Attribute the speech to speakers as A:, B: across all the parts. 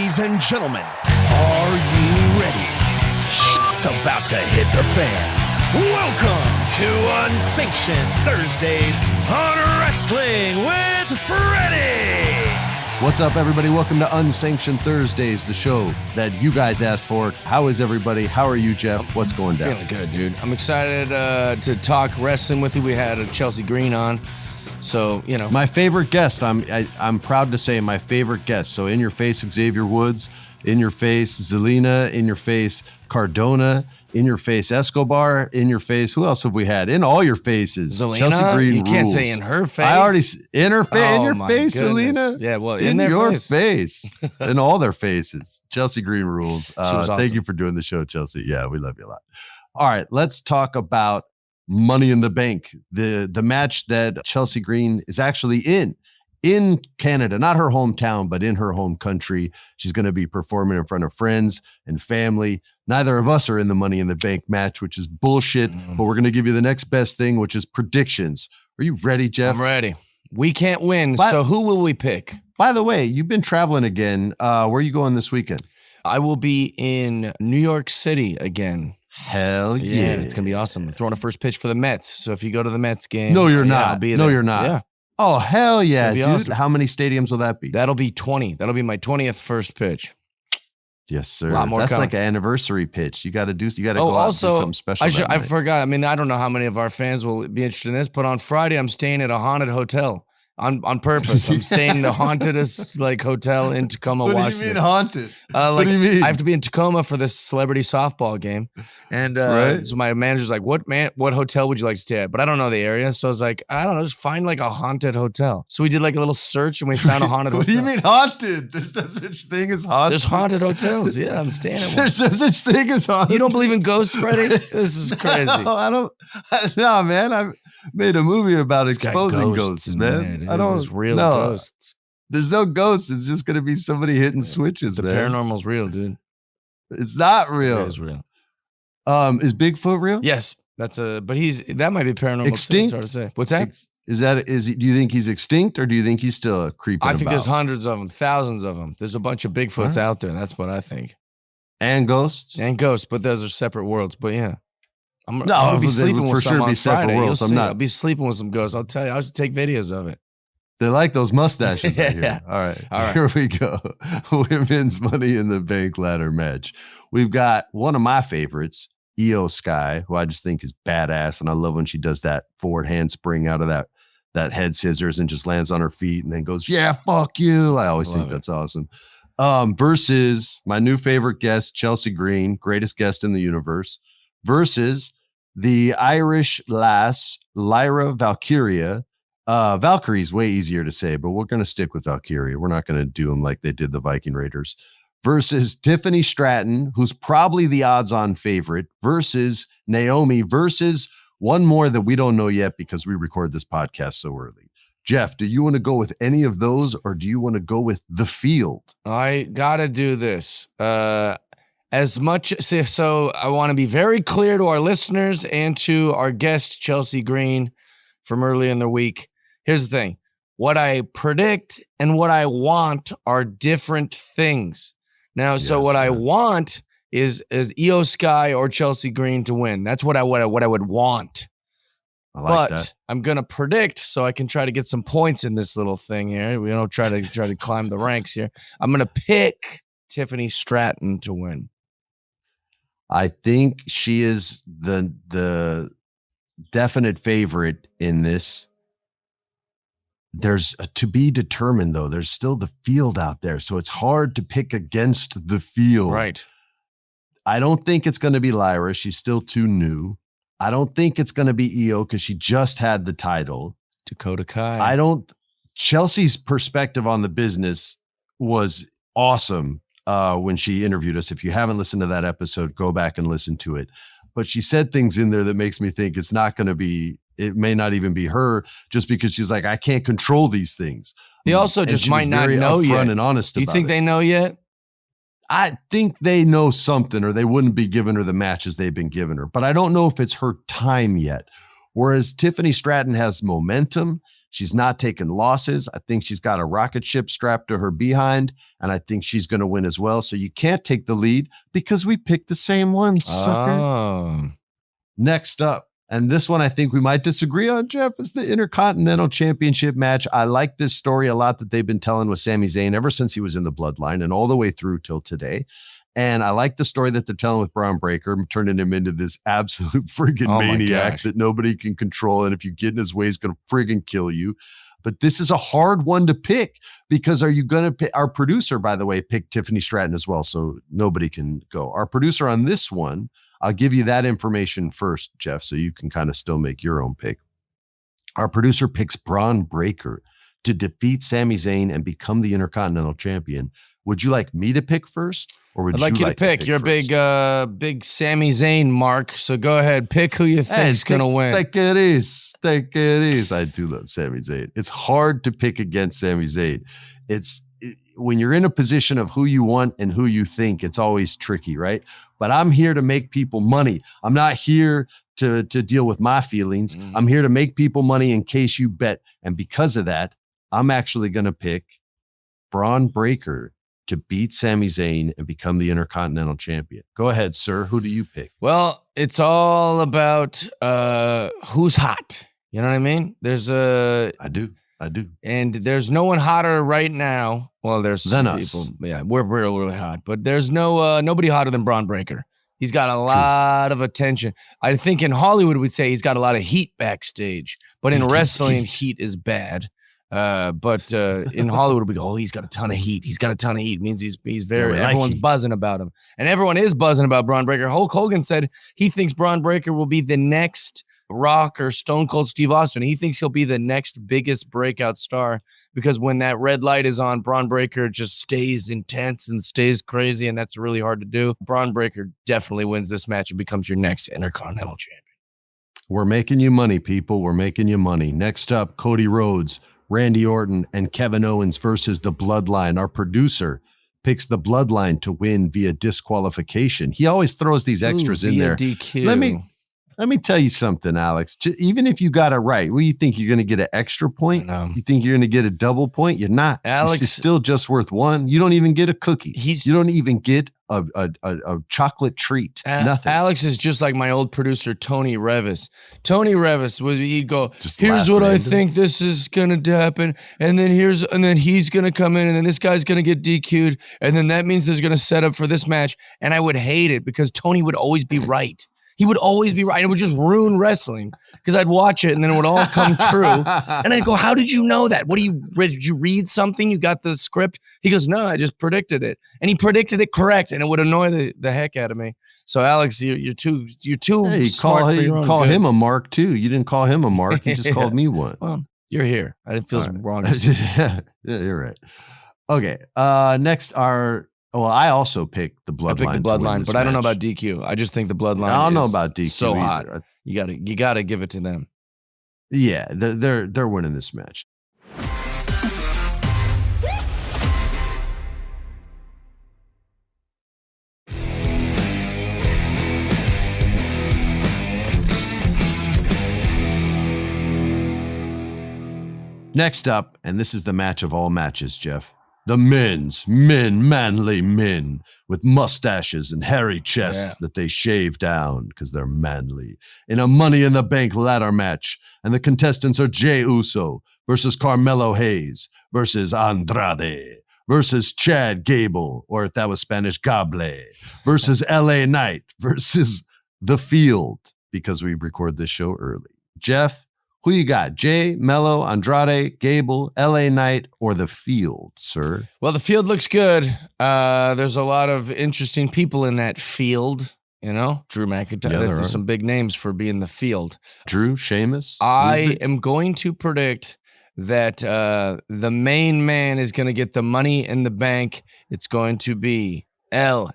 A: Ladies and gentlemen, are you ready? Shit's about to hit the fan. Welcome to Unsanctioned Thursdays on Wrestling with Freddie.
B: What's up, everybody? Welcome to Unsanctioned Thursdays, the show that you guys asked for. How is everybody? How are you, Jeff? What's going down?
C: Feeling good, dude. I'm excited to talk wrestling with you. We had Chelsea Green on. So, you know.
B: My favorite guest, I'm proud to say my favorite guest. So, in your face, Xavier Woods. In your face, Zelina. In your face, Cardona. In your face, Escobar. In your face, who else have we had? In all your faces,
C: Zelina?
B: Chelsea Green.
C: You can't
B: rules.
C: say in her face.
B: I already in her face.
C: Oh,
B: in your
C: my
B: face,
C: goodness.
B: Zelina.
C: Yeah, well,
B: in
C: their
B: your
C: face.
B: in all their faces. Chelsea Green rules.
C: Awesome.
B: Thank you for doing the show, Chelsea. Yeah, we love you a lot. All right, let's talk about Money in the Bank, the match that Chelsea Green is actually in Canada, not her hometown, but in her home country. She's going to be performing in front of friends and family. Neither of us are in the Money in the Bank match, which is bullshit, but we're going to give you the next best thing, which is predictions. Are you ready, Jeff?
C: I'm ready. We can't win, so who will we pick?
B: By the way, you've been traveling again. Where are you going this weekend?
C: I will be in New York City again.
B: Hell yeah.
C: It's going to be awesome. I'm throwing a first pitch for the Mets. So if you go to the Mets game.
B: No, you're
C: yeah,
B: not.
C: I'll be there.
B: No, you're not.
C: Yeah.
B: Oh, hell yeah, dude.
C: Awesome.
B: How many stadiums will that be?
C: That'll be 20. That'll be my 20th first pitch.
B: Yes, sir.
C: A lot more
B: That's
C: coming.
B: like an anniversary pitch. You got to go out and do something special.
C: I forgot. I mean, I don't know how many of our fans will be interested in this, but on Friday, I'm staying at a haunted hotel on purpose. I'm staying in the hauntedest hotel in Tacoma,
B: What
C: Washington.
B: do you mean haunted?
C: What
B: do you mean?
C: I have to be in Tacoma for this celebrity softball game, and
B: Right.
C: so my manager's like, "What hotel would you like to stay at?" But I don't know the area, so I was like, "I don't know, just find a haunted hotel." So we did a little search, and we found a haunted
B: What
C: hotel.
B: do you mean haunted? There's no such thing as haunted.
C: There's haunted hotels. Yeah, I'm staying at one.
B: There's no such thing as haunted.
C: You don't believe in ghosts, Freddie? This is crazy.
B: No, I don't. No, man. I made a movie about
C: It's got
B: exposing ghosts,
C: in
B: man.
C: there,
B: I don't.
C: There's real
B: no,
C: ghosts.
B: There's no ghosts. It's just going to be somebody hitting switches,
C: The
B: man.
C: paranormal's real, dude.
B: It's not real.
C: It is real.
B: Is Bigfoot real?
C: Yes, but that might be paranormal.
B: Extinct?
C: Too, it's hard to say. What's that?
B: Do you think he's extinct or do you think he's still creeping
C: I think
B: about?
C: there's hundreds of them, thousands of them. There's a bunch of Bigfoots out there. That's what I think.
B: And ghosts?
C: And ghosts, but those are separate worlds. But yeah,
B: No,
C: I'll be
B: they
C: sleeping
B: would
C: with
B: for
C: some
B: sure
C: on
B: be separate
C: Friday.
B: worlds.
C: You'll
B: I'm
C: see.
B: not-
C: I'll be sleeping with some ghosts. I'll tell you. I should take videos of it.
B: They like those mustaches I hear.
C: Yeah.
B: All right.
C: All right.
B: Here we go. Women's Money in the Bank ladder match. We've got one of my favorites, Io Sky, who I just think is badass. And I love when she does that forward handspring out of that head scissors and just lands on her feet and then goes, yeah, fuck you. I always think that's awesome. Versus my new favorite guest, Chelsea Green, greatest guest in the universe, versus the Irish lass, Lyra Valkyria. Valkyrie's way easier to say, but we're going to stick with Valkyria. We're not going to do them like they did the Viking Raiders. Versus Tiffany Stratton, who's probably the odds-on favorite, versus Naomi, versus one more that we don't know yet because we record this podcast so early. Jeff, do you want to go with any of those or do you want to go with the field?
C: I got to do this. As much so I want to be very clear to our listeners and to our guest, Chelsea Green, from earlier in the week. Here's the thing. What I predict and what I want are different things. Now, so what I want is Io Sky or Chelsea Green to win. That's what I would want.
B: I like
C: But
B: that.
C: I'm gonna predict so I can try to get some points in this little thing here. We don't try to climb the ranks here. I'm gonna pick Tiffany Stratton to win.
B: I think she is the definite favorite in this. There's a to be determined, though. There's still the field out there, so it's hard to pick against the field.
C: Right.
B: I don't think it's going to be Lyra. She's still too new. I don't think it's going to be Io because she just had the title.
C: Dakota Kai.
B: Chelsea's perspective on the business was awesome when she interviewed us. If you haven't listened to that episode, go back and listen to it. But she said things in there that makes me think it may not even be her, just because she's like, I can't control these things.
C: They also
B: And
C: just
B: she
C: might
B: was
C: not
B: very
C: know
B: upfront
C: yet.
B: and honest
C: Do you
B: about
C: think
B: it.
C: they know yet?
B: I think they know something, or they wouldn't be giving her the matches they've been giving her. But I don't know if it's her time yet. Whereas Tiffany Stratton has momentum. She's not taking losses. I think she's got a rocket ship strapped to her behind, and I think she's going to win as well. So you can't take the lead because we picked the same one, sucker.
C: Oh.
B: Next up, and this one I think we might disagree on, Jeff, is the Intercontinental Championship match. I like this story a lot that they've been telling with Sami Zayn ever since he was in the Bloodline and all the way through till today. And I like the story that they're telling with Braun Breaker, turning him into this absolute friggin' maniac that nobody can control. And if you get in his way, he's going to friggin' kill you. But this is a hard one to pick because are you going to pick? Our producer, by the way, picked Tiffany Stratton as well. So nobody can go. Our producer on this one, I'll give you that information first, Jeff, so you can kind of still make your own pick. Our producer picks Braun Breaker to defeat Sami Zayn and become the Intercontinental Champion. Would you like me to pick first? Or would
C: I'd like you to pick. You're a big Sami Zayn mark. So go ahead, pick who you think's gonna win.
B: Take it is. I do love Sami Zayn. It's hard to pick against Sami Zayn. When you're in a position of who you want and who you think, it's always tricky, right? But I'm here to make people money. I'm not here to deal with my feelings. I'm here to make people money in case you bet. And because of that, I'm actually gonna pick Braun Breaker to beat Sami Zayn and become the Intercontinental Champion. Go ahead, sir. Who do you pick?
C: Well, it's all about who's hot. You know what I mean?
B: I do.
C: And there's no one hotter right now. Well, there's some
B: us.
C: people. Yeah, we're really hot. But there's nobody hotter than Braun Breaker. He's got a lot of attention. I think in Hollywood, we'd say he's got a lot of heat backstage. But in wrestling, heat is bad. But in Hollywood, we go, oh, he's got a ton of heat. He's got a ton of heat. It means he's very, everyone's buzzing about him. And everyone is buzzing about Braun Breaker. Hulk Hogan said he thinks Braun Breaker will be the next Rock or Stone Cold Steve Austin. He thinks he'll be the next biggest breakout star because when that red light is on, Braun Breaker just stays intense and stays crazy, and that's really hard to do. Braun Breaker definitely wins this match and becomes your next Intercontinental Champion.
B: We're making you money, people. We're making you money. Next up, Cody Rhodes, Randy Orton, and Kevin Owens versus the Bloodline. Our producer picks the Bloodline to win via disqualification. He always throws these extras in there.
C: DQ.
B: Let me tell you something, Alex. Even if you got it right, what do you think? You're going to get an extra point?
C: No.
B: You think you're going to get a double point? You're not.
C: Alex
B: is still just worth one. You don't even get a cookie. You don't even get a chocolate treat. Nothing.
C: Alex is just like my old producer, Tony Revis. Tony Revis he'd go, here's what I think this is going to happen. And then he's going to come in and then this guy's going to get DQ'd. And then that means there's going to set up for this match. And I would hate it because Tony would always be right. He would always be right. It would just ruin wrestling because I'd watch it and then it would all come true. And I'd go, how did you know that? Did you read something? You got the script? He goes, no, I just predicted it. And he predicted it correct. And it would annoy the heck out of me. So Alex, you're too smart for your own
B: call
C: good.
B: him a mark too. You didn't call him a mark. You just called me one.
C: Well, you're here. I didn't feel wrong.
B: Yeah, you're right. Okay. Next I also picked the Bloodline.
C: I picked the Bloodline, but I don't know about DQ. I just think the Bloodline.
B: I don't know about DQ.
C: So
B: either.
C: hot. You gotta give it to them.
B: Yeah, they're winning this match. Next up, and this is the match of all matches, Jeff. The manly men with mustaches and hairy chests that they shave down because they're manly. In a Money in the Bank ladder match, and the contestants are Jey Uso versus Carmelo Hayes versus Andrade versus Chad Gable, or if that was Spanish, Gable, versus LA Knight versus The Field, because we record this show early. Jeff, who you got? Jay, Mello, Andrade, Gable, LA Knight, or The Field, sir?
C: Well, The Field looks good. There's a lot of interesting people in that field. You know, Drew McIntyre. There's some big names for being The Field.
B: Drew, Sheamus.
C: I am going to predict that the main man is going to get the Money in the Bank. It's going to be LA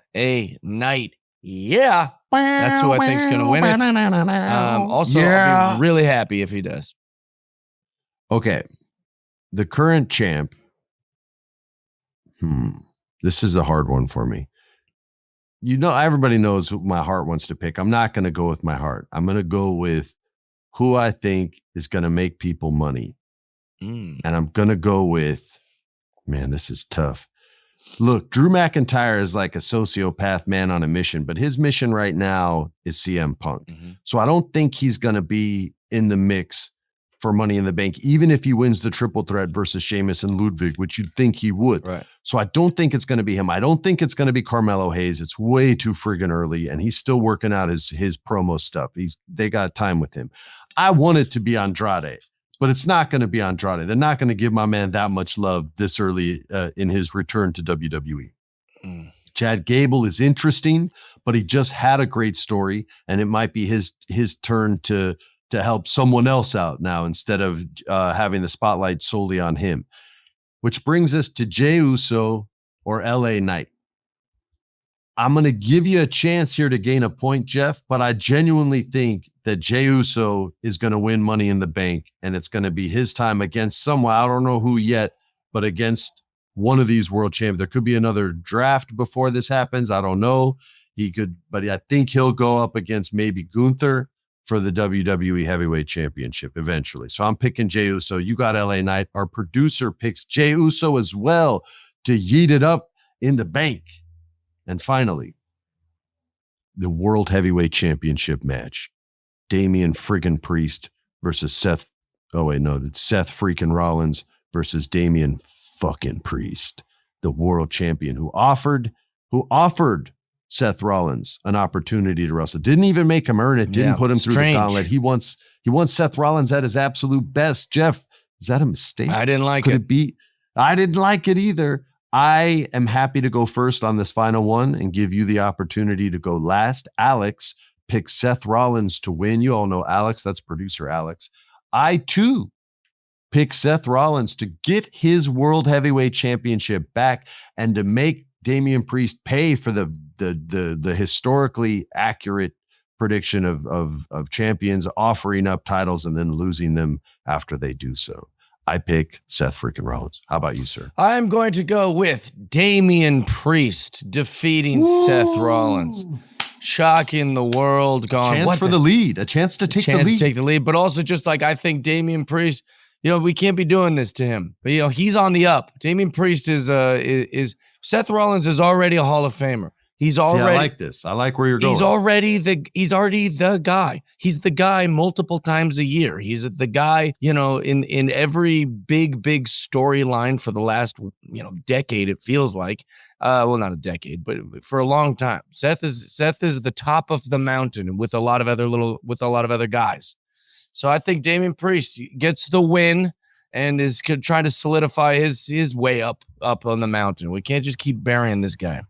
C: Knight. Yeah. That's who I think is going to win it. I'll be really happy if he does.
B: Okay. The current champ. This is a hard one for me. You know, everybody knows who my heart wants to pick. I'm not going to go with my heart. I'm going to go with who I think is going to make people money. And I'm going to go with, man, this is tough. Look, Drew McIntyre is like a sociopath man on a mission, but his mission right now is CM Punk. So I don't think he's going to be in the mix for Money in the Bank, even if he wins the triple threat versus Sheamus and Ludwig, which you'd think he would.
C: Right.
B: So I don't think it's going to be him. I don't think it's going to be Carmelo Hayes. It's way too friggin' early, and he's still working out his promo stuff. They got time with him. I want it to be Andrade, but it's not going to be Andrade. They're not going to give my man that much love this early in his return to WWE. Chad Gable is interesting, but he just had a great story, and it might be his turn to help someone else out now instead of having the spotlight solely on him. Which brings us to Jey Uso or LA Knight. I'm going to give you a chance here to gain a point, Jeff, but I genuinely think that Jey Uso is going to win Money in the Bank, and it's going to be his time against someone. I don't know who yet, but against one of these world champions. There could be another draft before this happens. I don't know. He could, but I think he'll go up against maybe Gunther for the WWE Heavyweight Championship eventually. So I'm picking Jey Uso. You got LA Knight. Our producer picks Jey Uso as well to yeet it up in the bank. And finally, the World Heavyweight Championship match. Damian friggin' Priest versus Seth. Oh, wait, no, it's Seth freaking Rollins versus Damian fucking Priest, the world champion who offered Seth Rollins an opportunity to wrestle. Didn't even make him earn it. Didn't put him through the gauntlet. He wants Seth Rollins at his absolute best. Jeff, is that a mistake?
C: I didn't like
B: Could it be? I didn't like it either. I am happy to go first on this final one and give you the opportunity to go last. Alex picked Seth Rollins to win. You all know Alex. That's producer Alex. I, too, pick Seth Rollins to get his World Heavyweight Championship back and to make Damian Priest pay for the historically accurate prediction of champions offering up titles and then losing them after they do so. I pick Seth freaking Rollins. How about you, sir?
C: I'm going to go with Damian Priest defeating Seth Rollins. Shocking the world.
B: Chance for the lead. A chance to take the lead.
C: But also just like I think Damian Priest, we can't be doing this to him. But he's on the up. Damian Priest is Seth Rollins is already a Hall of Famer. He's already.
B: I like this. I like where you're going.
C: He's already the guy. He's the guy multiple times a year. He's the guy, in every big storyline for the last, decade. It feels like, well, not a decade, but for a long time. Seth is the top of the mountain with a lot of other guys. So I think Damian Priest gets the win and is trying to solidify his way up on the mountain. We can't just keep burying this guy.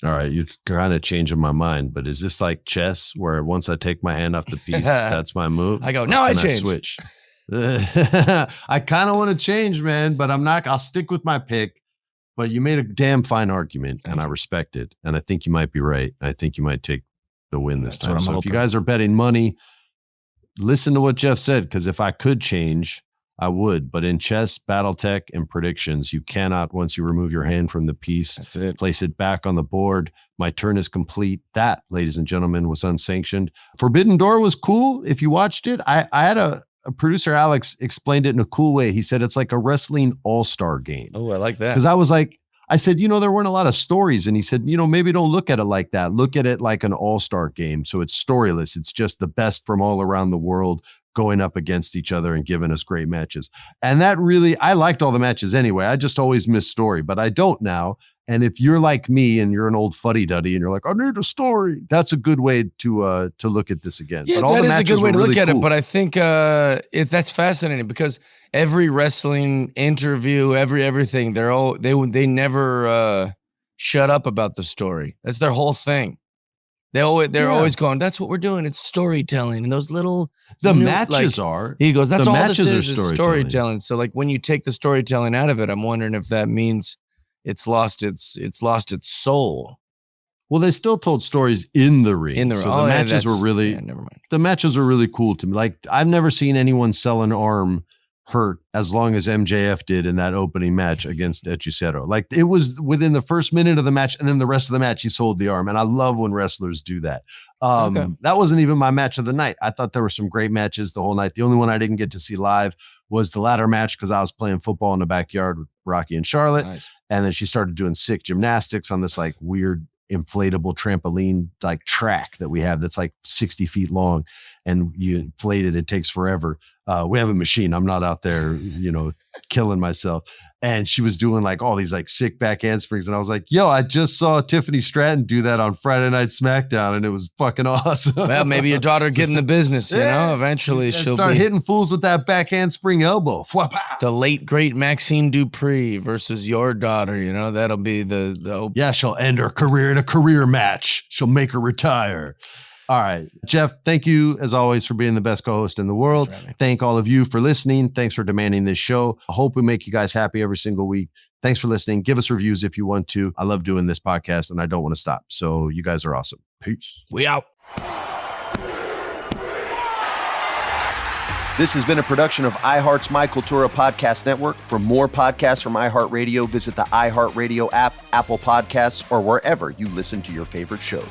B: All right, you're kind of changing my mind, but is this like chess where once I take my hand off the piece, that's my move?
C: I go, no, I change.
B: Switch. I kind of want to change, man, but I'm not. I'll stick with my pick. But you made a damn fine argument, and I respect it. And I think you might be right. I think you might take the win this time. So if you guys are betting money, listen to what Jeff said, because if I could change, I would. But in chess, BattleTech, and predictions, you cannot, once you remove your hand from the piece,
C: that's it.
B: Place it back on the board. My turn is complete. That, ladies and gentlemen, was Unsanctioned. Forbidden Door was cool. If you watched it, I had a producer, Alex, explained it in a cool way. He said it's like a wrestling all-star game.
C: Oh, I like that.
B: Because I said, there weren't a lot of stories. And he said, maybe don't look at it like that. Look at it like an all-star game. So it's storyless. It's just the best from all around the world going up against each other and giving us great matches. And that really, I liked all the matches anyway. I just always missed story, but I don't now. And if you're like me and you're an old fuddy-duddy and you're like, I need a story, that's a good way to look at this again.
C: Yeah,
B: but all
C: that
B: the
C: is a good way to look at
B: cool.
C: it. But I think that's fascinating because every wrestling interview, everything, they never shut up about the story. That's their whole thing. They're always going, that's what we're doing. It's storytelling. And those little
B: matches are.
C: He goes, that's all this is
B: storytelling.
C: So like when you take the storytelling out of it, I'm wondering if that means it's lost its soul.
B: Well, they still told stories in the ring. So the matches were really
C: never mind.
B: The matches were really cool to me. Like I've never seen anyone sell an arm hurt as long as MJF did in that opening match against Hechicero. Like it was within the first minute of the match, and then the rest of the match he sold the arm. And I love when wrestlers do that. That wasn't even my match of the night. I thought there were some great matches the whole night. The only one I didn't get to see live was the ladder match because I was playing football in the backyard with Rocky and Charlotte.
C: Nice.
B: And then she started doing sick gymnastics on this like weird inflatable trampoline like track that we have that's like 60 feet long, and you inflate it. It takes forever. We have a machine. I'm not out there, killing myself. And she was doing like all these like sick back handsprings. And I was like, yo, I just saw Tiffany Stratton do that on Friday Night SmackDown, and it was fucking awesome.
C: Well, maybe your daughter get in the business, eventually she'll
B: start hitting fools with that back handspring elbow.
C: The late, great Maxine Dupree versus your daughter, that'll be the
B: yeah, she'll end her career in a career match. She'll make her retire. All right, Jeff, thank you as always for being the best co-host in the world. Thank all of you for listening. Thanks for demanding this show. I hope we make you guys happy every single week. Thanks for listening. Give us reviews if you want to. I love doing this podcast and I don't want to stop. So you guys are awesome. Peace.
C: We out.
D: This has been a production of iHeart's My Cultura Podcast Network. For more podcasts from iHeartRadio, visit the iHeartRadio app, Apple Podcasts, or wherever you listen to your favorite shows.